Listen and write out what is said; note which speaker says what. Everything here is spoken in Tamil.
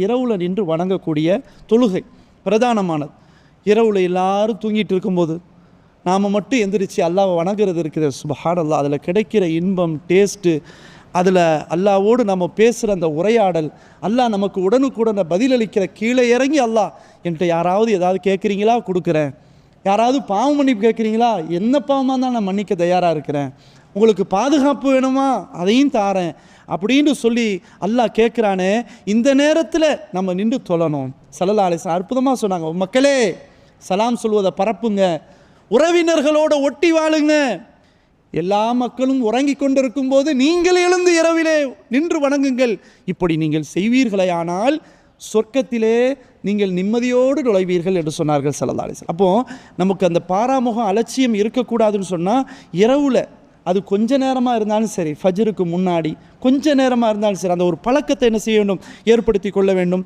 Speaker 1: இரவில் நின்று வணங்கக்கூடிய தொழுகை பிரதானமானது. இரவில் எல்லாரும் தூங்கிட்டு இருக்கும்போது நாம் மட்டும் எந்திரிச்சு அல்லாஹ்வை வணங்குறது இருக்குது. சுப்ஹானல்லாஹ், அதில் கிடைக்கிற இன்பம், டேஸ்ட்டு, அதில் அல்லாஹ்வோடு நம்ம பேசுகிற அந்த உரையாடல், அல்லாஹ் நமக்கு உடனுக்குடனே பதிலளிக்கிற, கீழே இறங்கி அல்லாஹ் என்கிட்ட யாராவது ஏதாவது கேட்குறீங்களா கொடுக்குறேன், யாராவது பாவம் மன்னிப்பு கேட்குறீங்களா, என்ன பாவமாக தான் நான் மன்னிக்க தயாராக இருக்கிறேன், உங்களுக்கு பாதுகாப்பு வேணுமா அதையும் தாரேன் அப்படின்னு சொல்லி அல்லாஹ் கேட்குறானே. இந்த நேரத்தில் நம்ம நின்று தொழணும். ஸல்லல்லாஹு அலைஹி வஸல்லம் அற்புதமாக சொன்னாங்க, மக்களே சலாம் சொல்வதை பரப்புங்க, உறவினர்களோடு ஒட்டி வாழுங்க. எல்லா மக்களும் உறங்கி கொண்டிருக்கும் போது நீங்கள் எழுந்து இரவிலே நின்று வணங்குங்கள். இப்படி நீங்கள் செய்வீர்களேயானால் சொர்க்கத்திலே நீங்கள் நிம்மதியோடு நுழைவீர்கள் என்று சொன்னார்கள் ஸல்லல்லாஹு அலைஹி வஸல்லம். அப்போது நமக்கு அந்த பாராமுகம் அலட்சியம் இருக்கக்கூடாதுன்னு சொன்னால், இரவில் அது கொஞ்ச நேரமாக இருந்தாலும் சரி, ஃபஜ்ருக்கு முன்னாடி கொஞ்ச நேரமாக இருந்தாலும் சரி, அந்த ஒரு பழக்கத்தை என்ன செய்ய வேண்டும், ஏற்படுத்தி கொள்ள வேண்டும்.